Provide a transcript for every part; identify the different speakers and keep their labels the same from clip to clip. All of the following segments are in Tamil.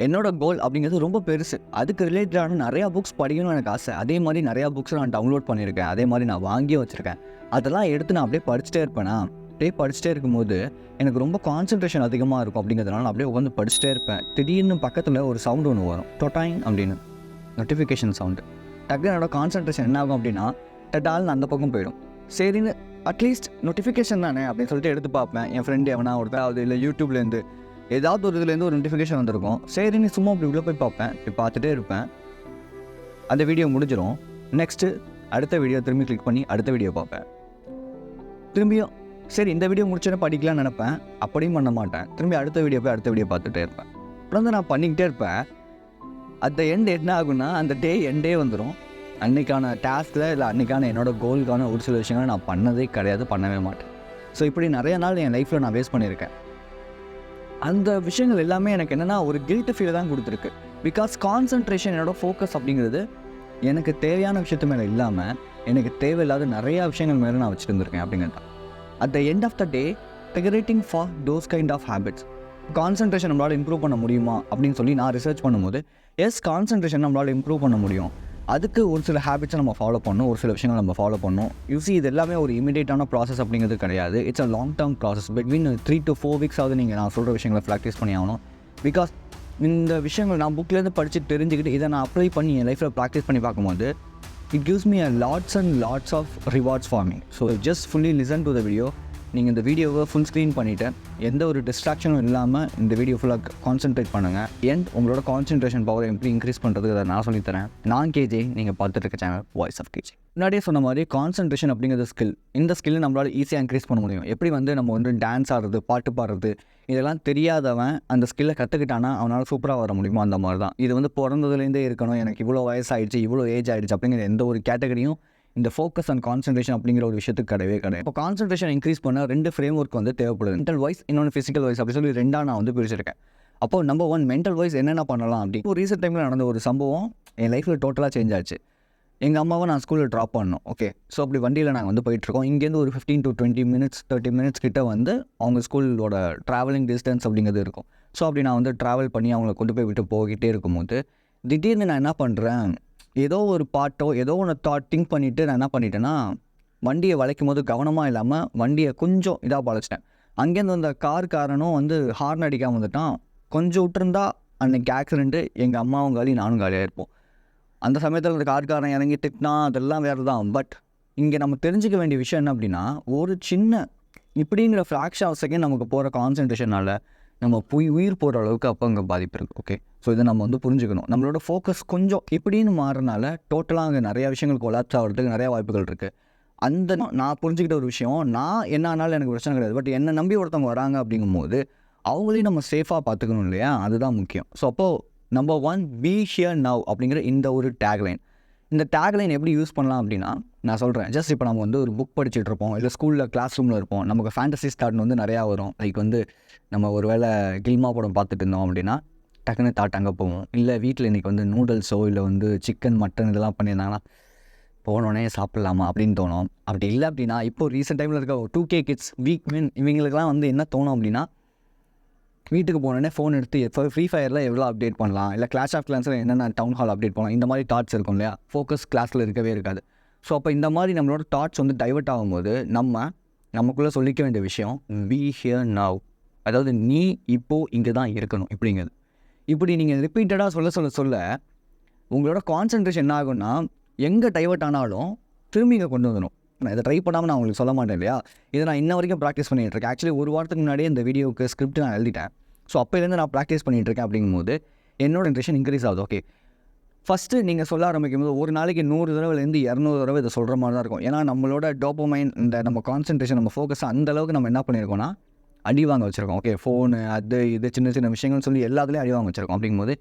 Speaker 1: என்னோட கோல் அப்படிங்கிறது ரொம்ப பெருசு. அதுக்கு ரிலேட்டடான நிறையா புக்ஸ் படிக்கணும்னு எனக்கு ஆசை. அதே மாதிரி நிறையா புக்ஸ் நான் டவுன்லோட் பண்ணியிருக்கேன். அதே மாதிரி நான் வாங்கியும் வச்சுருக்கேன். அதெல்லாம் எடுத்து நான் அப்படியே படிச்சுட்டே இருப்பேனா, அப்படியே படிச்சுட்டே இருக்கும்போது எனக்கு ரொம்ப கான்சன்ட்ரேஷன் அதிகமாக இருக்கும். அப்படிங்கிறதுனால நான் அப்படியே உட்காந்து படிச்சுட்டே இருப்பேன். திடீர்னு பக்கத்தில் ஒரு சவுண்டு ஒன்று வரும், டொட்டாயின் அப்படின்னு நோட்டிஃபிகேஷன் சவுண்டு. டக்குனு என்னோட கான்சன்ட்ரேஷன் என்ன ஆகும் அப்படின்னா, டட்டால்னு அந்த பக்கம் போயிடும். சரின்னு அட்லீஸ்ட் நோட்டிஃபிகேஷன் தானே அப்படின்னு சொல்லிட்டு எடுத்து பார்ப்பேன். என் ஃப்ரெண்டு எவனா ஒருத்தாவது இல்லை யூடியூப்லேருந்து ஏதாவது ஒரு இதுலேருந்து ஒரு நோட்டிஃபிகேஷன் வந்திருக்கும். சரின்னு சும்மா அப்படி உள்ளே போய் பார்ப்பேன். இப்படி பார்த்துட்டே இருப்பேன். அந்த வீடியோ முடிஞ்சிடும். நெக்ஸ்ட்டு அடுத்த வீடியோ திரும்பி கிளிக் பண்ணி அடுத்த வீடியோ பார்ப்பேன். திரும்பியும் சரி இந்த வீடியோ முடிச்சோன்னே படிக்கலாம்னு நினைப்பேன். அப்படியும் பண்ண மாட்டேன். திரும்பி அடுத்த வீடியோ போய் அடுத்த வீடியோ பார்த்துட்டே இருப்பேன். அப்புறம் தான் நான் பண்ணிக்கிட்டே இருப்பேன். அந்த எண்ட் என்ன ஆகுன்னா, அந்த டே எண்டே வந்துடும். அன்றைக்கான டாஸ்கில் இல்லை அன்றைக்கான என்னோடய கோலுக்கான ஒரு சில விஷயங்களை நான் பண்ணதே கிடையாது, பண்ணவே மாட்டேன். ஸோ இப்படி நிறைய நாள் என் லைஃப்பில் நான் வேஸ்ட் பண்ணியிருக்கேன். அந்த விஷயங்கள் எல்லாமே எனக்கு என்னென்னா ஒரு கில்ட்டு ஃபீல் தான் கொடுத்துருக்கு. பிகாஸ் கான்சன்ட்ரேஷன் என்னோடய ஃபோக்கஸ் அப்படிங்கிறது எனக்கு தேவையான விஷயத்து மேலே இல்லாமல் எனக்கு தேவையில்லாத நிறையா விஷயங்கள் மேலே நான் வச்சுட்டு இருந்திருக்கேன். அப்படிங்கிறது at the end of the day decorating for those kind of habits. Concentration நம்மளால் இம்ப்ரூவ் பண்ண முடியுமா அப்படின்னு சொல்லி நான் ரிசர்ச் பண்ணும்போது எஸ், கான்சன்ட்ரேஷன் நம்மளால் இம்ப்ரூவ் பண்ண முடியும். அதுக்கு ஒரு சில ஹேபிட்ஸை நம்ம ஃபாலோ பண்ணணும், ஒரு சில விஷயங்கள் நம்ம ஃபாலோ பண்ணணும். யூசி இது எல்லாமே ஒரு இமீடியட்டான ப்ராசஸ் அப்படிங்கிறது கிடையாது. It's a long term process. Between 3 to 4 weeks ஆகுது நீங்கள் நான் சொல்கிற விஷயங்களை ப்ராக்டிஸ் பண்ணி ஆகணும். பிகாஸ் இந்த விஷயங்கள் நான் புக்லேருந்து படித்து தெரிஞ்சுக்கிட்டு இதை நான் அப்ளை பண்ணி என் லைஃப்பில் ப்ராக்டிஸ் பண்ணி பார்க்கும்போது it gives me a lots and lots of rewards for me. So just fully listen to the video. நீங்கள் இந்த வீடியோவை ஃபுல் ஸ்க்ரீன் பண்ணிவிட்டு எந்த ஒரு டிஸ்ட்ராக்ஷனும் இல்லாமல் இந்த வீடியோ ஃபுல்லாக கான்சென்ட்ரேட் பண்ணுங்கள். உங்களோட கான்சன்ட்ரேஷன் பவரை எப்படி இன்க்ரீஸ் பண்ணுறதுக்கு அதை நான் சொல்லித்தரேன். நான் கேஜே, நீங்கள் பார்த்துட்டு இருக்க சேனல் வாய்ஸ் ஆஃப் கேஜே. முன்னாடியே சொன்ன மாதிரி கான்சன்ட்ரேஷன் அப்படிங்கிறது ஸ்கில். இந்த ஸ்கில்லை நம்மளால் ஈஸியாக இன்க்ரீஸ் பண்ண முடியும். எப்படி நம்ம டான்ஸ் ஆடுறது, பாட்டு பாடுறது, இதெல்லாம் தெரியாதவன் அந்த ஸ்கில்லை கற்றுக்கிட்டானா அவனால் சூப்பராக வர முடியுமோ அந்த மாதிரி தான். இது பிறந்ததுலேருந்தே இருக்கணும், எனக்கு இவ்வளோ வயசாகிடுச்சு, இவ்வளோ ஏஜ் ஆகிடுச்சு அப்படிங்கிற எந்த ஒரு கேட்டகரியும் இந்த ஃபோக்கஸ் அண்ட் கான்சன்ட்ரேஷன் அப்படிங்கிற ஒரு விஷயத்துக்கு கிடையவே கிடையாது. இப்போ கான்சன்ட்ரேஷன் இன்க்ரீஸ் பண்ண 2 ஃப்ரேம் ஒர்க் தேவைப்படுது. மென்டல் வைஸ், இன்னொன்று ஃபிசிக்கல் வைஸ் அப்படி சொல்லி 2ஆக நான் பிரிச்சிருக்கேன். அப்போ நம்பர் 1 மென்டல் வைஸ் என்னென்ன பண்ணலாம் அப்படி. இப்போ ரீசெண்ட் டைமில் நடந்த ஒரு சம்பவம் என் லைஃப்பில் டோட்டலாக சேஞ்ச் ஆச்சு. எங்கள் அம்மாவை நான் ஸ்கூலில் ட்ராப் பண்ணோம். ஓகே, ஸோ அப்படி வண்டியில் நாங்கள் போயிட்டுருக்கோம். இங்கேருந்து ஒரு 15 to 20 minutes 30 minutes கிட்ட அவங்க ஸ்கூலோட ட்ராவலிங் டிஸ்டன்ஸ் அப்படிங்கிறது இருக்கும். ஸோ அப்படி நான் ட்ராவல் பண்ணி அவங்கள கொண்டு போய் விட்டு போய்கிட்டே இருக்கும்போது திடீர்னு நான் என்ன பண்ணுறேன், ஏதோ ஒரு பாட்டோ ஏதோ ஒன்று திங்க் பண்ணிவிட்டு நான் என்ன பண்ணிட்டேன்னா, வண்டியை வளைக்கும் போது கவனமாக இல்லாமல் வண்டியை கொஞ்சம் இதாக வளைச்சிட்டேன். அங்கேருந்து வந்த காரனும் ஹார்ன் அடிக்காமல் வந்துட்டான். கொஞ்சம் விட்டுருந்தா அன்றைக்கி ஆக்சிடென்ட்டு எங்கள் அம்மாவும் காலி, நானும் காலியாக இருப்போம். அந்த சமயத்தில் அந்த காரன் இறங்கி திட்டினா அதெல்லாம் வேறு தான். பட் இங்கே நம்ம தெரிஞ்சிக்க வேண்டிய விஷயம் என்ன அப்படின்னா, ஒரு சின்ன இப்படிங்கிற ஃப்ராக்ஷன் ஆஃப் செகண்ட் நமக்கு போகிற கான்சன்ட்ரேஷனால் நம்ம உயிர் போகிற அளவுக்கு அப்போ அங்கே பாதிப்பு இருக்குது. ஓகே, ஸோ இதை நம்ம புரிஞ்சுக்கணும். நம்மளோட ஃபோக்கஸ் கொஞ்சம் இப்படின்னு மாறுறதுனால டோட்டலாக அங்கே நிறையா விஷயங்கள் கொலாப்ஸ் ஆகிறதுக்கு நிறையா வாய்ப்புகள் இருக்குது. அந்த நான் புரிஞ்சுக்கிட்ட ஒரு விஷயம், நான் என்ன ஆனாலும் எனக்கு பிரச்சனை கிடையாது. பட் என்னை நம்பி ஒருத்தவங்க வராங்க அப்படிங்கும்போது அவங்களையும் நம்ம சேஃபாக பார்த்துக்கணும் இல்லையா, அதுதான் முக்கியம். ஸோ அப்போது நம்பர் 1 பி ஹியர் நவ் அப்படிங்கிற இந்த ஒரு டேக்லைன். இந்த டேக்லைன் எப்படி யூஸ் பண்ணலாம் அப்படின்னா, நான் சொல்கிறேன். ஜஸ்ட் இப்போ நம்ம ஒரு புக் படிச்சுட்டு இருப்போம், இல்லை ஸ்கூலில் கிளாஸ் ரூமில் இருப்போம். நமக்கு ஃபேண்டசி தாட்னு நிறையா வரும். லைக் நம்ம ஒரு வேளை கில்மா படம் பார்த்துட்டு இருந்தோம் அப்படின்னா டக்குன்னு தாட் அங்கே போவோம். இல்லை வீட்டில் இன்றைக்கி நூடுல்ஸோ இல்லை சிக்கன் மட்டன் இதெல்லாம் பண்ணியிருந்தாங்கன்னா போனோடனே சாப்பிட்லாமா அப்படின்னு தோணும். அப்படி இல்லை அப்படின்னா இப்போ ரீசெண்ட் டைமில் இருக்க 2K கிட்ஸ் இவங்களுக்குலாம் என்ன தோணும் அப்படின்னா, வீட்டுக்கு போனோடனே ஃபோன் எடுத்து ஃப்ரீ ஃபயரில் எவ்வளோ அப்டேட் பண்ணலாம், இல்லை கிளாஷ் ஆஃப் கிளான்ஸில் என்னென்ன டவுன் ஹால் அப்டேட் பண்ணலாம், இந்த மாதிரி தாட்ஸ் இருக்கும் இல்லையா. ஃபோக்கஸ் கிளாஸில் இருக்கவே இருக்காது. ஸோ அப்போ இந்த மாதிரி நம்மளோட தாட்ஸ் டைவர்ட் ஆகும்போது நமக்குள்ளே சொல்லிக்க வேண்டிய விஷயம் பி ஹியர் நவ். அதாவது நீ இப்போது இங்கே தான் இருக்கணும் இப்படிங்கிறது. இப்படி நீங்கள் ரிப்பீட்டடாக சொல்ல உங்களோட கான்சன்ட்ரேஷன் என்ன ஆகும்னா, எங்கே டைவர்ட் ஆனாலும் திரும்பி இங்கே கொண்டு வந்துடும். நான் இதை ட்ரை பண்ணாமல் நான் உங்களுக்கு சொல்ல மாட்டேன் இல்லையா. இதை நான் இன்ன வரைக்கும் ப்ராக்டிஸ் பண்ணிகிட்ருக்கேன். ஆக்சுவலி ஒரு வாரத்துக்கு முன்னாடியே இந்த வீடியோக்கு ஸ்கிரிப்ட் நான் எழுதிட்டேன். ஸோ அப்போலேருந்து நான் ப்ராக்டிஸ் பண்ணிகிட்ருக்கேன். அப்படிங்கும்போது என்னோட இன்ட்ரெஸ்ட் இன்க்ரீஸ் ஆகுது. ஓகே, ஃபஸ்ட்டு நீங்கள் சொல்ல ஆரம்பிக்கும் போது ஒரு நாளைக்கு 100 தடவைலேருந்து 200 தடவை இதை சொல்கிற மாதிரி தான் இருக்கும். ஏன்னா நம்மளோட டோபமைன், இந்த நம்ம கான்சன்ட்ரேஷன், நம்ம ஃபோக்கஸ் அந்தளவுக்கு நம்ம என்ன பண்ணியிருக்கோம்னா அடி வாங்க வச்சுருக்கோம். ஓகே, ஃபோனு இது சின்ன சின்ன விஷயங்கள்னு சொல்லி எல்லாத்துலேயும் அடி வாங்க வச்சுருக்கோம். அப்படிங்கும்போது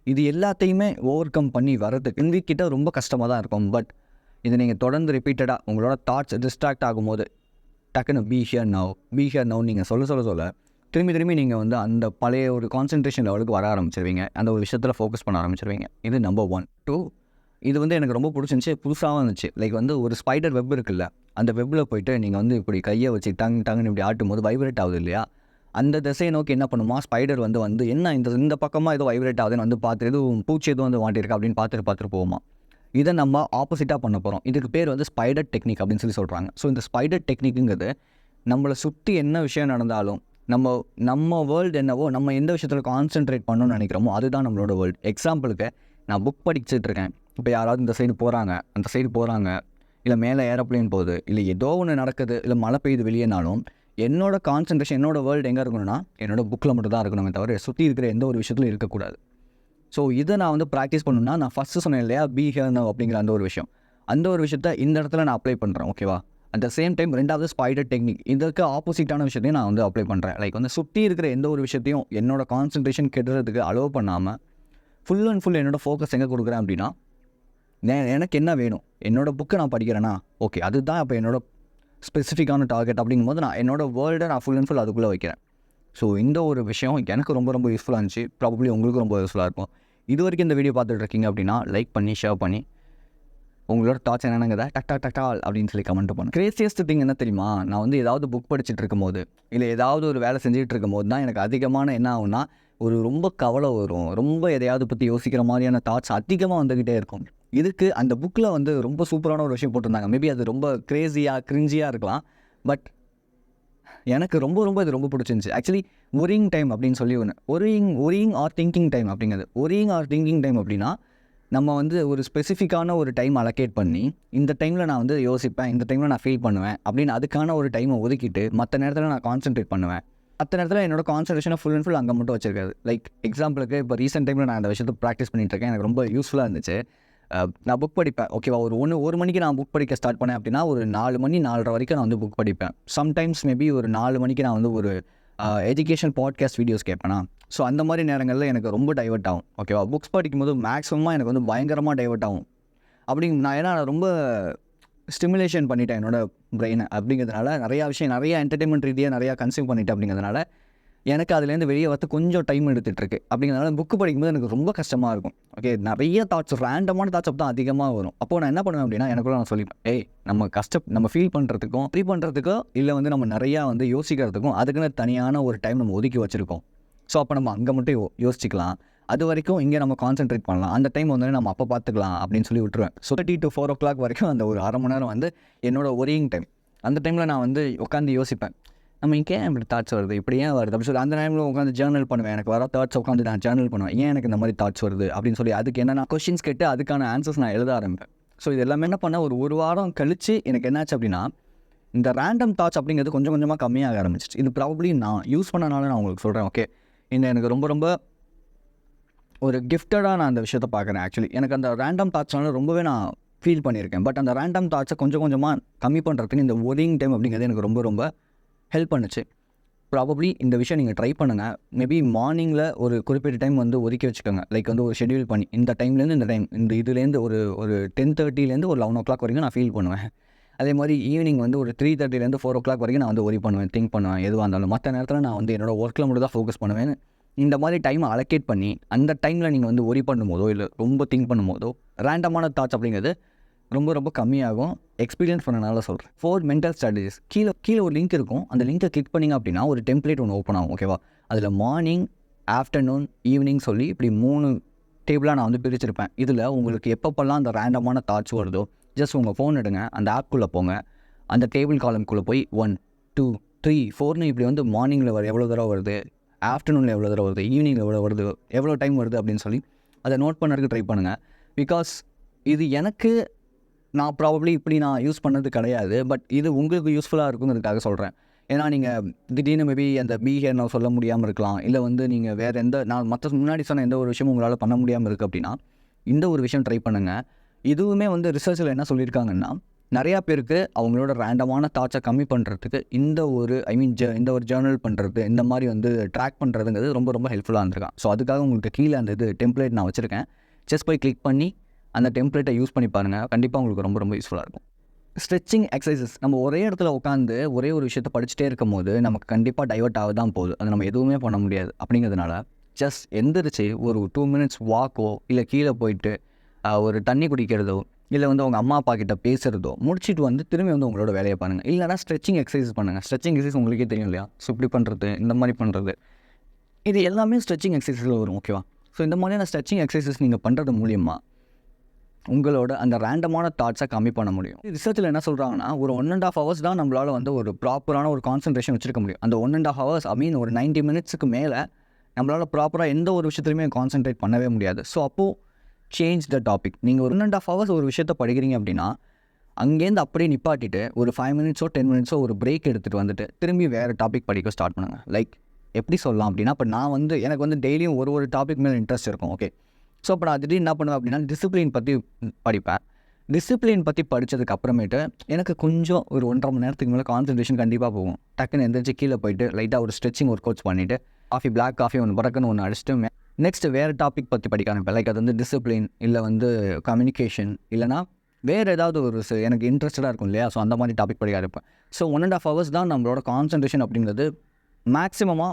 Speaker 1: இது எல்லாத்தையுமே ஓவர் கம் பண்ணி வரதுக்கு கிட்ட ரொம்ப கஷ்டமாக தான் இருக்கும். பட் இதை நீங்கள் தொடர்ந்து ரிப்பீட்டடாக உங்களோட தாட்ஸ் டிஸ்ட்ராக்ட் ஆகும்போது டக்குன்னு பி ஹியர் நவ் நீங்கள் சொல்ல திரும்பி நீங்கள் அந்த பழைய ஒரு கான்சன்ட்ரேஷன் லெவலுக்கு வர ஆரம்பிச்சிருவீங்க. அந்த ஒரு விஷயத்தில் ஃபோக்கஸ் பண்ண ஆரம்பிச்சிருவீங்க. இது நம்பர் 1. 2, இது எனக்கு ரொம்ப பிடிச்சிருந்துச்சி, புதுசாகவும் இருந்துச்சு. லைக் ஒரு ஸ்பைடர் வெப் இருக்குல்ல, அந்த வெப்பில் போய்ட்டு நீங்கள் இப்படி கையை வச்சு டங்குன்னு இப்படி ஆட்டும் போது வைப்ரேட் ஆகுது இல்லையா, அந்த திசையை நோக்கி என்ன பண்ணுமா, ஸ்பைடர் வந்து என்ன இந்த பக்கமாக ஏதோ வைப்ரேட் ஆகுதுன்னு வந்து பார்த்து எதுவும் பூச்சி எதுவும் வந்து மாட்டியிருக்கா அப்படின்னு பார்த்துட்டு போகுமா. இதை நம்ம ஆப்போசிட்டாக பண்ண போகிறோம். இதுக்கு பேர் வந்து ஸ்பைடர் டெக்னிக் அப்படின்னு சொல்கிறாங்க. ஸோ இந்த ஸ்பைடர் டெக்னிக்குங்கிறது நம்மளை சுற்றி என்ன விஷயம் நடந்தாலும் நம்ம வேர்ல்டு என்னவோ, நம்ம எந்த விஷயத்தில் கான்சென்ட்ரேட் பண்ணணும்னு நினைக்கிறோமோ அதுதான் நம்மளோட வேர்ல்டு. எக்ஸாம்பிளுக்கு நான் புக் படிச்சுட்டு இருக்கேன். இப்போ யாராவது இந்த சைடு போகிறாங்க, அந்த சைடு போகிறாங்க, இல்லை மேலே ஏரோப்ளேன் போகுது, இல்லை ஏதோ ஒன்று நடக்குது, இல்லை மழை பெய்யுது வெளியேனாலும் என்னோட கான்சன்ட்ரேஷன், என்னோட வேர்ல்டு எங்கே இருக்கணும்னா என்னோட புக்கில் மட்டும் தான் இருக்கணுமே தவிர சுற்றி இருக்கிற எந்த ஒரு விஷயத்துலையும் இருக்கக்கூடாது. ஸோ இதை நான் வந்து ப்ராக்டிஸ் பண்ணணும்னா, நான் ஃபஸ்ட்டு சொன்னேன் இல்லையா, பி ஹியர் நவ் அப்படிங்கிற அந்த ஒரு விஷயம், அந்த ஒரு விஷயத்த இந்த இடத்துல நான் அப்ளை பண்ணுறேன். ஓகேவா? அட் த சேம் டைம் ரெண்டாவது ஸ்பைடர் டெக்னிக், இதற்கு ஆப்போசிட்டான விஷயத்தையும் நான் வந்து அப்ளை பண்ணுறேன். லைக் வந்து சுற்றி இருக்கிற எந்த ஒரு விஷயத்தையும் என்னோட கான்சன்ட்ரேஷன் கெடுறதுக்கு அலோவ் பண்ணாமல் ஃபுல் அண்ட் ஃபுல் என்னோடய ஃபோக்கஸ் எங்கே கொடுக்குறேன் அப்படின்னா, எனக்கு என்ன வேணும், என்னோடய புக்கை நான் படிக்கிறேன்னா ஓகே, அதுதான் இப்போ என்னோட ஸ்பெசிஃபிக்கான டார்கெட். அப்படிங்கும்போது நான் என்னோடய வேர்ல்டை நான் ஃபுல் அண்ட் ஃபுல் அதுக்குள்ளே வைக்கிறேன். ஸோ இந்த ஒரு விஷயம் எனக்கு ரொம்ப ரொம்ப யூஸ்ஃபுல்லாக இருந்துச்சு. ப்ராபப்ளி உங்களுக்கும் ரொம்ப யூஸ்ஃபுல்லாக இருக்கும். இது வரைக்கும் இந்த வீடியோ பார்த்துட்டு இருக்கீங்க அப்படின்னா லைக் பண்ணி ஷேர் பண்ணி உங்களோட தாட்ஸ் என்னென்னங்கதா டக்டால் அப்படின்னு சொல்லி கமெண்ட் பண்ணுங்க. கிரேசியஸ்ட் திங் என்ன தெரியுமா, நான் வந்து ஏதாவது புக் படிச்சுட்டு இருக்கும்போது இல்லை ஏதாவது ஒரு வேலை செஞ்சுட்டு இருக்கும்போது தான் எனக்கு அதிகமான என்ன ஆகும்னா, ஒரு ரொம்ப கவலை வரும், ரொம்ப எதையாவது பற்றி யோசிக்கிற மாதிரியான தாட்ஸ் அதிகமாக வந்துக்கிட்டே இருக்கும். இதுக்கு அந்த புக்கில் வந்து ரொம்ப சூப்பரான ஒரு விஷயம் போட்டிருந்தாங்க. மேபி அது ரொம்ப கிரேஸியாக கிரிஞ்சியாக இருக்கலாம், பட் எனக்கு இது ரொம்ப பிடிச்சிருந்துச்சி. ஆக்சுவலி ஒரியிங் டைம் அப்படின்னு சொல்லி ஒன்று, ஒரியிங் ஆர் திங்கிங் டைம் அப்படிங்கிறது. ஒரியிங் ஆர் திங்கிங் டைம் அப்படின்னா, நம்ம வந்து ஒரு ஸ்பெசிஃபிக்கான ஒரு டைம் அலோகேட் பண்ணி, இந்த டைமில் நான் வந்து யோசிப்பேன், இந்த டைமில் நான் ஃபீல் பண்ணுவேன் அப்படின்னு அதுக்கான ஒரு டைமை ஒதுக்கிட்டு மற்ற நேரத்தில் நான் கான்சென்ட்ரேட் பண்ணுவேன். மற்ற நேரத்தில் என்னோட கான்சன்ட்ரேஷனை ஃபுல் அண்ட் ஃபுல் அங்கே மட்டும் வச்சிருக்காது. லைக் எக்ஸாம்பிளுக்கு இப்போ ரீசெண்ட் டைமில் நான் அந்த விஷயத்தை ப்ராக்டிஸ் பண்ணிகிட்டு இருக்கேன். எனக்கு ரொம்ப யூஸ்ஃபுல்லாக இருந்துச்சு. நான் புக் படிப்பேன். ஓகேவா, ஒரு மணிக்கு நான் புக் படிக்க ஸ்டார்ட் பண்ணேன் அப்படின்னா ஒரு 4 மணி 4:30 வரைக்கும் நான் வந்து புக் படிப்பேன். சம்டைம்ஸ் மேபி ஒரு 4 மணிக்கு நான் வந்து ஒரு எஜுகேஷன் பாட்காஸ்ட் வீடியோஸ் கேட்பேனா. ஸோ அந்த மாதிரி நேரங்களில் எனக்கு ரொம்ப டைவர்ட் ஆகும். ஓகேவா, புக்ஸ் படிக்கும்போது மேக்ஸிமமாக எனக்கு வந்து பயங்கரமாக டைவர்ட் ஆகும். நான் ரொம்ப ஸ்டிமுலேஷன் பண்ணிட்டேன் என்னோட பிரெயினை. அப்படிங்கிறதுனால நிறையா என்டர்டெயின்மெண்ட் ரீதியாக நிறையா கன்சியூம் பண்ணிட்டேன். அப்படிங்கிறதுனால எனக்கு அதுலேருந்து வெளியே வரத்து கொஞ்சம் டைம் எடுத்துகிட்ருக்கு. அப்படிங்கிறதுனால புக்கு படிக்கும்போது எனக்கு ரொம்ப கஷ்டமாக இருக்கும். ஓகே, நிறைய தாட்ஸ், ரேண்டமான தாட்ஸ் தான் அதிகமாக வரும். அப்போது நான் என்ன பண்ணுவேன் அப்படின்னா, எனக்குள்ள நான் சொல்லிப்பேன், நம்ம ஃபீல் பண்ணுறதுக்கும் ஃப்ரீ பண்ணுறதுக்கோ இல்லை வந்து நம்ம நிறையா வந்து யோசிக்கிறதுக்கும் அதுக்குன்னு தனியான ஒரு டைம் நம்ம ஒதுக்கி வச்சுருக்கோம். ஸோ அப்போ நம்ம அங்கே மட்டும் யோசிச்சிக்கலாம். அது வரைக்கும் இங்கே நம்ம கான்சென்ட்ரேட் பண்ணலாம். அந்த டைம் வந்து நம்ம அப்போ பார்த்துக்கலாம் அப்படின்னு சொல்லி விட்டுருவேன். ஸோ 3 to 4 o'clock வரைக்கும் அந்த ஒரு அரை மணி நேரம் வந்து என்னோட ஒரியிங் டைம். அந்த டைமில் நான் வந்து உட்காந்து யோசிப்பேன், நம்ம இங்கே ஏன் இப்படி தாட்ஸ் வருது, இப்படி ஏன் வருது அப்படின்னு சொல்லி அந்த டைமில் உட்காந்து ஜேர்னல் பண்ணுவேன். எனக்கு வர தாட்ஸ் உட்காந்து நான் ஜேர்னல் பண்ணுவேன், ஏன் எனக்கு இந்த மாதிரி தாட்ஸ் வருது அப்படின்னு சொல்லி அதுக்கு என்னென்ன கொஷின்ஸ் கேட்டு அதுக்கான ஆன்சர்ஸ் நான் எழுத ஆரம்பிப்பேன். ஸோ இது எல்லாமே என்ன பண்ண ஒரு வாரம் கழித்து எனக்கு என்னாச்சு அப்படின்னா, இந்த ரேண்டம் தாட்ஸ் அப்படிங்கிறது கொஞ்சம் கொஞ்சமாக கம்மியாக ஆரம்பிச்சிச்சு. இது ப்ராபப்ளி நான் யூஸ் பண்ணனால நான் உங்களுக்கு சொல்கிறேன். ஓகே, எனக்கு ரொம்ப ரொம்ப ஒரு கிஃப்டடாக நான் அந்த விஷயத்தை பார்க்குறேன். ஆக்சுவலி எனக்கு அந்த ரேண்டம் தாட்ஸ்னால ரொம்பவே நான் ஃபீல் பண்ணியிருக்கேன். பட் அந்த ரேண்டம் தாட்ஸை கொஞ்சம் கொஞ்சமாக கம்மி பண்ணுறதுக்கு இந்த ஒரியிங் டைம் அப்படிங்கிறது எனக்கு ரொம்ப ரொம்ப ஹெல்ப் பண்ணுச்சு. ப்ராபப்ளி இந்த விஷயம் நீங்கள் ட்ரை பண்ணுங்கள். மேபி மார்னிங்கில் ஒரு குறிப்பிட்ட டைம் வந்து ஒதுக்கி வச்சுக்கோங்க. லைக் வந்து ஒரு ஷெட்யூல் பண்ணி இந்த டைம்லேருந்து இந்த டைம், இந்த இதுலேருந்து ஒரு 10:30 ஒரு 11 o'clock வரைக்கும் நான் ஃபீல் பண்ணுவேன். அதே மாதிரி ஈவினிங் வந்து ஒரு 3:30 4 o'clock வரைக்கும் நான் வந்து ஒரி பண்ணுவேன், திங்க் பண்ணுவேன் எதுவாக இருந்தாலும். மற்ற நேரத்தில் நான் வந்து என்னோடய ஒர்க்கில் மட்டும் தான் ஃபோக்கஸ் பண்ணுவேன். இந்த மாதிரி டைமை அலோகேட் பண்ணி அந்த டைமில் நீங்கள் வந்து ஒரி பண்ணும்போதோ இல்லை ரொம்ப திங்க் பண்ணும்போதோ ரேண்டமான தாட்ஸ் அப்படிங்கிறது ரொம்ப ரொம்ப கம்மியாகும். எக்ஸ்பீரியன்ஸ் பண்ணனால சொல்கிறேன். 4 மென்டல் ஸ்ட்ராட்டஜிஸ் கீழே ஒரு லிங்க் இருக்கும். அந்த லிங்கை கிளிக் பண்ணிங்க அப்படின்னா ஒரு டெம்ப்ளேட் ஒன்று ஓப்பன் ஆகும். ஓகேவா, அதில் மார்னிங், ஆஃப்டர்நூன், ஈவினிங் சொல்லி இப்படி 3 டேபிளாக நான் வந்து பிரிச்சிருப்பேன். இதில் உங்களுக்கு எப்பப்பெல்லாம் அந்த ரேண்டமான தாட்ஸ் வருதோ ஜஸ்ட் உங்கள் ஃபோன் எடுங்க, அந்த ஆப்குள்ளே போங்க, அந்த டேபிள் காலம்குள்ளே போய் 1 2 3 4ன்னு இப்படி வந்து மார்னிங்கில் எவ்வளோ தடவை வருது, ஆஃப்டர்நூனில் எவ்வளோ தடவை வருது, ஈவினிங்கில் எவ்வளோ வருது, எவ்வளோ டைம் வருது அப்படின்னு சொல்லி அதை நோட் பண்ணுறதுக்கு ட்ரை பண்ணுங்கள். பிகாஸ் இது எனக்கு நான் ப்ராபப்ளி இப்படி நான் யூஸ் பண்ணது கிடையாது. பட் இது உங்களுக்கு யூஸ்ஃபுல்லாக இருக்குங்கிறதுக்காக சொல்கிறேன். ஏன்னா நீங்கள் திடீர்னு மேபி அந்த பிஹேர் நான் சொல்ல முடியாமல் இருக்கலாம், இல்லை வந்து நீங்கள் வேறு நான் முன்னாடி சொன்ன எந்த ஒரு விஷயமும் உங்களால் பண்ண முடியாமல் இருக்குது அப்படின்னா இந்த ஒரு விஷயம் ட்ரை பண்ணுங்கள். இதுவுமே வந்து ரிசர்ச்சில் என்ன சொல்லியிருக்காங்கன்னா, நிறையா பேருக்கு அவங்களோட ரேண்டமான தாட்ஸை கம்மி பண்ணுறதுக்கு இந்த ஒரு இந்த ஒரு ஜேர்னல் பண்ணுறது, இந்த மாதிரி வந்து ட்ராக் பண்ணுறதுங்கிறது ரொம்ப ரொம்ப ஹெல்ப்ஃபுல்லாக இருந்திருக்கான். ஸோ அதுக்காக உங்களுக்கு கீழே அந்த டெம்ப்ளேட் நான் வச்சுருக்கேன். ஜஸ்ட் போய் கிளிக் பண்ணி அந்த டெம்ப்ளேட்டை யூஸ் பண்ணி பாருங்கள். கண்டிப்பாக உங்களுக்கு ரொம்ப ரொம்ப யூஸ்ஃபுல்லாக இருக்கும். ஸ்ட்ரெச்சிங் எக்ஸசைசஸ், நம்ம ஒரே இடத்துல உட்காந்து ஒரே ஒரு விஷயத்தை படிச்சுட்டே இருக்கும் போது நமக்கு கண்டிப்பாக டைவர்ட் ஆக தான் போகுது. அது நம்ம எதுவுமே பண்ண முடியாது. அப்படிங்கிறதுனால ஜஸ்ட் எந்திரிச்சு ஒரு 2 minutes வாக்கோ இல்லை கீழே போயிட்டு ஒரு தண்ணி குடிக்கிறதோ இல்லை வந்து உங்கள் அம்மா அப்பா கிட்ட பேசுகிறதோ முடிச்சுட்டு வந்து திரும்பி வந்து உங்களோட வேலையை பண்ணுங்கள். இல்லைனா ஸ்ட்ரெச்சிங் எக்ஸசைஸ் பண்ணுங்கள். ஸ்ட்ரெச்சிங் எக்ஸசைஸ் உங்களுக்கே தெரியும் இல்லையா? ஸோ இப்படி பண்ணுறது, இந்த மாதிரி பண்ணுறது, இது எல்லாமே ஸ்ட்ரெச்சிங் எக்ஸசைஸில் வரும். ஓகேவா? ஸோ இந்த மாதிரியான ஸ்ட்ரெச்சிங் எக்ஸசைசஸ் நீங்கள் பண்ணுறது மூலியமாக உங்களோட அந்த ரேண்டமான தாட்ஸை கம்மி பண்ண முடியும். ரிசர்ச்சில் என்ன சொல்கிறாங்கன்னா, ஒரு 1.5 hours தான் நம்மளால் வந்து ஒரு ப்ராப்பரான ஒரு கான்சன்ட்ரேஷன் வச்சுருக்க முடியும். அந்த 1.5 hours ஒரு 90 minutesக்கு மேலே நம்மளால் ப்ராப்பராக எந்த ஒரு விஷயத்துலையுமே கான்சன்ட்ரேட் பண்ணவே முடியாது. ஸோ அப்போது சேஞ்ச் த டாபிக். நீங்கள் ஒரு 1.5 hours ஒரு விஷயத்தை படிக்கிறீங்க அப்படின்னா, அங்கேருந்து அப்படியே நிப்பாட்டிட்டு ஒரு 5 minutes 10 minutes ஒரு பிரேக் எடுத்துகிட்டு வந்துட்டு திரும்பி வேறு டாபிக் படிக்க ஸ்டார்ட் பண்ணுங்கள். லைக் எப்படி சொல்லலாம் அப்படின்னா, இப்போ நான் வந்து எனக்கு வந்து டெய்லியும் ஒரு டாபிக் மேலே இன்ட்ரெஸ்ட் இருக்கும். ஓகே, ஸோ அப்போ நான் திடீர்னு என்ன பண்ணுவேன் அப்படின்னா, டிசிப்ளின் பற்றி படிப்பேன். டிசிப்ளின் பற்றி படித்ததுக்கு அப்புறமேட்டு எனக்கு கொஞ்சம் ஒரு 1.5 மணி நேரத்துக்கு மேலே கான்சன்ட்ரேஷன் கண்டிப்பாக போகும். டக்குன்னு எந்திரிச்சு கீழே போயிட்டு லைட்டாக ஒரு ஸ்ட்ரெச்சிங் ஒர்க் அவுட்ஸ் பண்ணிவிட்டு பிளாக் காஃபி ஒன்று பறக்குன்னு ஒன்று அடிச்சுட்டு நெக்ஸ்ட் வேறு டாபிக் பற்றி படிக்க ஆரம்பிப்பேன். லைக் அது வந்து டிசிப்ளின், இல்லை வந்து கம்யூனிகேஷன், இல்லைனா வேறு ஏதாவது ஒரு எனக்கு இன்ட்ரெஸ்டடாக இருக்கும் இல்லையா? ஸோ அந்த மாதிரி டாபிக் படிக்க ஆரம்பிப்பேன். ஸோ 1.5 hours தான் நம்மளோட கான்சன்ட்ரேஷன் அப்படிங்கிறது மேக்ஸிமமாக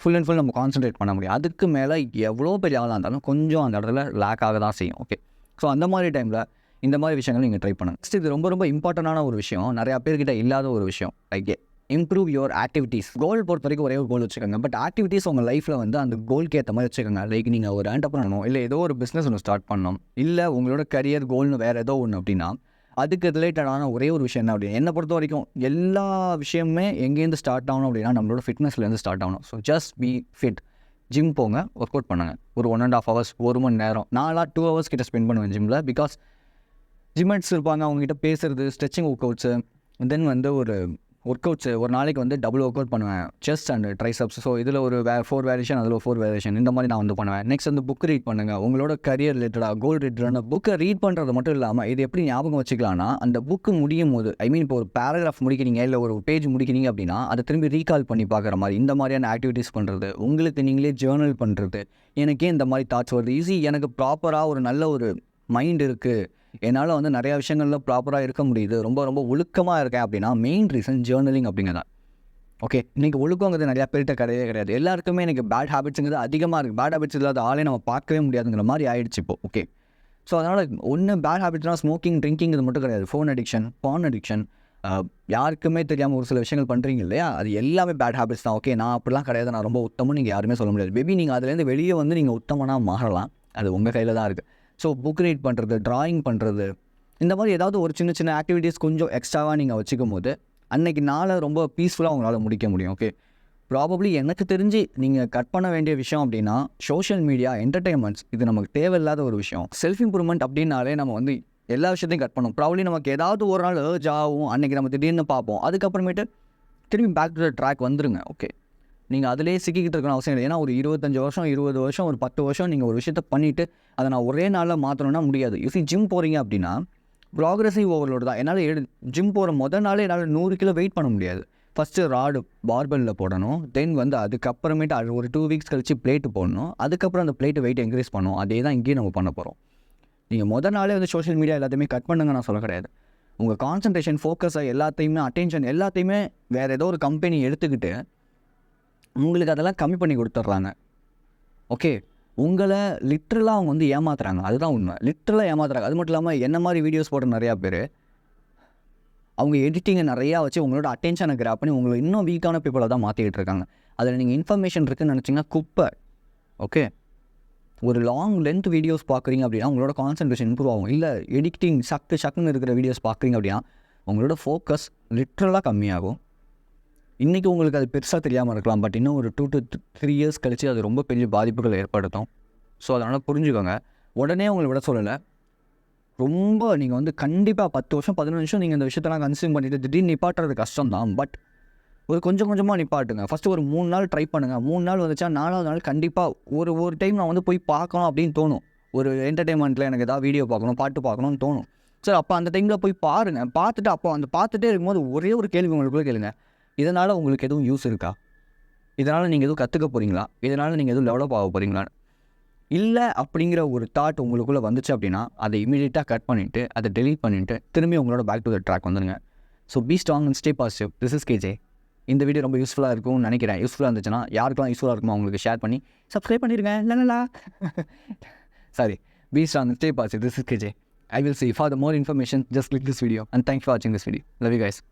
Speaker 1: ஃபுல் அண்ட் ஃபுல் நம்ம கான்சன்ட்ரேட் பண்ண முடியும். அதுக்கு மேலே எவ்வளோ பெரிய ஆளாக இருந்தாலும் கொஞ்சம் அந்த இடத்துல லேக் ஆக தான் செய்யும். ஓகே, ஸோ அந்த மாதிரி டைமில் இந்த மாதிரி விஷயங்கள் நீங்கள் ட்ரை பண்ணுங்கள். நெக்ஸ்ட் இது ரொம்ப ரொம்ப இம்பார்ட்டண்டான ஒரு விஷயம், நிறையா பேர்கிட்ட இல்லாத ஒரு விஷயம். Like improve your activities. Goal பொறுத்த வரைக்கும் ஒரே ஒரு கோல் வச்சுக்கோங்க. பட் ஆக்டிவிட்டீஸ் உங்கள் லைஃப்பில் வந்து அந்த கோல்க்கு ஏற்ற மாதிரி வச்சுக்கோங்க. லைக் நீங்கள் ஒரு என்டர்பிரனர் இல்லை ஏதோ ஒரு பிஸ்னஸ் ஒன்று ஸ்டார்ட் பண்ணணும், இல்லை உங்களோட கரியர் கோல்னு வேறு ஏதோ ஒன்று அப்படின்னா அதுக்கு ரிலேட்டடான ஒரே ஒரு விஷயம் என்ன அப்படின்னு என்னை பொறுத்த வரைக்கும் எல்லா விஷயமுமே எங்கேருந்து ஸ்டார்ட் ஆகணும் அப்படின்னா நம்மளோட ஃபிட்னஸ்லேருந்து ஸ்டார்ட் ஆகணும். So just be fit. Gym போங்க, ஒர்க் அவுட் பண்ணுங்கள். ஒரு 1.5 hours 1 மணி நேரம், நான்லாம் 2 hours கிட்ட ஸ்பெண்ட் பண்ணுவேன் ஜிம்மில். பிகாஸ் ஜிம்மேட்ஸ் இருப்பாங்க, அவங்ககிட்ட பேசுகிறது, ஸ்ட்ரெச்சிங் ஒர்க் அவுட்ஸு, தென் வந்து ஒரு ஒர்க் அவுட்ஸு ஒரு நாளைக்கு வந்து டபுள் ஒர்க் அவுட் பண்ணுவேன், செஸ்ட் அண்ட் ட்ரைசப்ஸ். ஸோ இதில் ஒரு 4 வேரியேஷன், அதில் 4 வேரியேஷன், இந்த மாதிரி நான் வந்து பண்ணுவேன். நெக்ஸ்ட் வந்து புக் ரீட் பண்ணுங்கள். உங்களோட கரியர் ரிலேட்டடாக கோல் ரிலேட்டடான புக்கை ரீட் பண்ணுறது மட்டும் இல்லாமல் இது எப்படி ஞாபகம் வச்சுக்கலாம்னா, அந்த புக்கு முடியும் போது இப்போ ஒரு பேராகிராஃப் முடிக்கிறீங்க, இல்லை ஒரு பேஜ் முடிக்கிறீங்க அப்படின்னா அதை திரும்பி ரீகால் பண்ணி பார்க்குற மாதிரி இந்த மாதிரியான ஆக்டிவிட்டீஸ் பண்ணுறது, உங்களுக்கு நீங்களே ஜேர்னல் பண்ணுறது. எனக்கே இந்த மாதிரி தாட்ஸ் வருது, எனக்கு ப்ராப்பராக ஒரு நல்ல ஒரு மைண்ட் இருக்குது, என்னால் வந்து நிறையா விஷயங்களில் ப்ராப்பராக இருக்க முடியுது, ரொம்ப ரொம்ப ஒழுக்கமாக இருக்கேன் அப்படின்னா மெயின் ரீசன் ஜேர்னலிங் அப்படிங்கிறதான். ஓகே, இன்றைக்கி ஒழுக்கங்கிறது நிறையா பேர்கிட்ட கிடையாது. எல்லாருக்குமே இன்றைக்கி பேட் ஹேபிட்ஸுங்கிறது அதிகமாக இருக்குது. பேட் ஹேபிட்ஸ் இல்லாத ஆளே நம்ம பார்க்கவே முடியாதுங்கிற மாதிரி ஆயிடுச்சு இப்போ. ஓகே, ஸோ அதனால் ஒன்று பேட் ஹேபிட்ஸ்னால் ஸ்மோக்கிங், ட்ரிங்கிங் இது மட்டும் கிடையாது. ஃபோன் அடிக்ஷன், பான் அடிக்ஷன், யாருக்குமே தெரியாமல் ஒரு சில விஷயங்கள் பண்ணுறீங்க இல்லையா? அது எல்லாமே பேட் ஹேபிட்ஸ் தான். ஓகே, நான் அப்படிலாம் கிடையாது, நான் ரொம்ப உத்தமம் நீங்கள் யாருமே சொல்ல முடியாது. மேபி நீங்கள் அதுலேருந்து வெளியே வந்து நீங்கள் உத்தமனாக மாறலாம், அது உங்கள் கையில் தான் இருக்குது. ஸோ புக் ரீட் பண்ணுறது, ட்ராயிங் பண்ணுறது, இந்த மாதிரி ஏதாவது ஒரு சின்ன சின்ன ஆக்டிவிட்டீஸ் கொஞ்சம் எக்ஸ்ட்ராவாக நீங்கள் வச்சுக்கும் போது அன்றைக்கி நாளை ரொம்ப பீஸ்ஃபுல்லாக உங்களால் முடிக்க முடியும். ஓகே, ப்ராபப்ளி எனக்கு தெரிஞ்சு நீங்கள் கட் பண்ண வேண்டிய விஷயம் அப்படின்னா சோஷியல் மீடியா, என்டர்டெயின்மெண்ட்ஸ், இது நமக்கு தேவையில்லாத ஒரு விஷயம். செல்ஃப் இம்ப்ரூவ்மெண்ட் அப்படின்னாலே நம்ம வந்து எல்லா விஷயத்தையும் கட் பண்ணணும். ப்ராபப்ளி நமக்கு ஏதாவது ஒரு நாள் ஏர்ஜ் ஆகும், அன்றைக்கி நம்ம திடீர்னு பார்ப்போம், அதுக்கப்புறமேட்டு திரும்பி பேக் டு த ட்ராக் வந்துருங்க. ஓகே, நீங்கள் அதிலே சிக்கிக்கிட்டு இருக்கணும் அவசியம் இல்லை. ஏன்னா ஒரு 25 வருஷம், 20 வருஷம், ஒரு 10 வருஷம் நீங்கள் ஒரு விஷயத்தை பண்ணிவிட்டு அதை நான் ஒரே நாளில் மாற்றணும்னா முடியாது. ஜிம் போகிறீங்க அப்படின்னா ப்ராக்ரெசிவ் ஓவர்லோடு தான். என்னால் ஜிம் போகிற முதல் நாளே என்னால் 100 கிலோ வெயிட் பண்ண முடியாது. ஃபஸ்ட்டு ராடு பார்பெல்லில் போடணும், தென் வந்து அதுக்கப்புறமேட்டு அது ஒரு 2 வீக்ஸ் கழிச்சு பிளேட்டு போடணும், அதுக்கப்புறம் அந்த பிளேட்டு வெயிட் இன்க்ரீஸ் பண்ணணும். அதே தான் இங்கேயும் நம்ம பண்ண போகிறோம். நீங்கள் முதல் நாளே வந்து சோஷியல் மீடியா எல்லாத்தையுமே கட் பண்ணுங்க நான் சொல்ல கிடையாது. உங்கள் கான்சன்ட்ரேஷன், ஃபோக்கஸை எல்லாத்தையுமே, அட்டென்ஷன் எல்லாத்தையுமே வேறு ஏதோ ஒரு கம்பெனி எடுத்துக்கிட்டு உங்களுக்கு அதெல்லாம் கம்மி பண்ணி கொடுத்துட்றாங்க. ஓகே, உங்களை லிட்ரலாக அவங்க வந்து ஏமாத்துறாங்க, அதுதான் உண்மை. லிட்ரலாக ஏமாத்துறாங்க. அது மட்டும் இல்லாமல் என்ன மாதிரி வீடியோஸ் போடுற நிறையா பேர் அவங்க எடிட்டிங்கை நிறையா வச்சு உங்களோட அட்டென்ஷனை கிராப் பண்ணி உங்களை இன்னும் வீக்கான பீப்புளை தான் மாற்றிக்கிட்டு இருக்காங்க. அதில் நீங்கள் இன்ஃபர்மேஷன் இருக்குதுன்னு நினச்சிங்கன்னா குப்பை. ஓகே, ஒரு லாங் லென்த் வீடியோஸ் பார்க்குறீங்க அப்படின்னா உங்களோட கான்சன்ட்ரேஷன் இம்ப்ரூவ் ஆகும். இல்லை எடிட்டிங் ஷக்குன்னு இருக்கிற வீடியோஸ் பார்க்குறீங்க அப்படின்னா உங்களோட ஃபோக்கஸ் லிட்ரலாக கம்மியாகும். இன்றைக்கி உங்களுக்கு அது பெருசாக தெரியாமல் இருக்கலாம், பட் இன்னும் ஒரு 2 to 3 years கழித்து அது ரொம்ப பெரிய பாதிப்புகளை ஏற்படுத்தும். ஸோ அதனால் புரிஞ்சுக்கோங்க. உடனே உங்களை விட சொல்லலை, ரொம்ப நீங்கள் வந்து கண்டிப்பாக 10 வருஷம் 15 வருஷம் நீங்கள் இந்த விஷயத்தெல்லாம் கன்சியூம் பண்ணிவிட்டு திடீர்னு நிப்பாட்டுறது கஷ்டம் தான். பட் ஒரு கொஞ்சம் கொஞ்சமாக நிப்பாட்டுங்க. ஃபஸ்ட்டு ஒரு 3 நாள் ட்ரை பண்ணுங்கள். 3 நாள் வந்துச்சா 4வது நாள் கண்டிப்பாக ஒரு டைம் நான் வந்து போய் பார்க்கணும் அப்படின்னு தோணும். ஒரு என்டர்டெயின்மெண்ட்டில் எனக்கு ஏதாவது வீடியோ பார்க்கணும், பாட்டு பார்க்கணும்னு தோணும். சரி, அப்போ அந்த டைமில் போய் பாருங்கள். பார்த்துட்டு அப்போ அந்த பார்த்துட்டே இருக்கும்போது ஒரே ஒரு கேள்வி உங்களுக்குள்ளே கேளுங்க, இதனால் உங்களுக்கு எதுவும் யூஸ் இருக்கா? இதனால் நீங்கள் எதுவும் கற்றுக்க போகிறீங்களா? இதனால் நீங்கள் எதுவும் டெவலப் ஆக போகிறீங்களான்னு இல்லை அப்படிங்கிற ஒரு தாட் உங்களுக்குள்ளே வந்துச்சு அப்படின்னா அதை இமீடியட்டாக கட் பண்ணிவிட்டு அதை டெலீட் பண்ணிவிட்டு திரும்பி உங்களோட பேக் டு த ட்ராக் வந்துடுங்க. So be strong and stay positive. This is KJ. இந்த வீடியோ ரொம்ப யூஸ்ஃபுல்லாக இருக்கும்னு நினைக்கிறேன். யூஸ்ஃபுல்லாக இருந்துச்சுன்னா யாருக்கெல்லாம் யூஸ்ஃபுல்லாக இருக்குமோ அவங்களுக்கு ஷேர் பண்ணி சப்ஸ்கிரைப் பண்ணிடுங்க. இல்லைங்களா? Sorry, be strong and stay positive. This is KJ. I will see. For the more information, just click this video. And thanks for watching this video. Love you guys.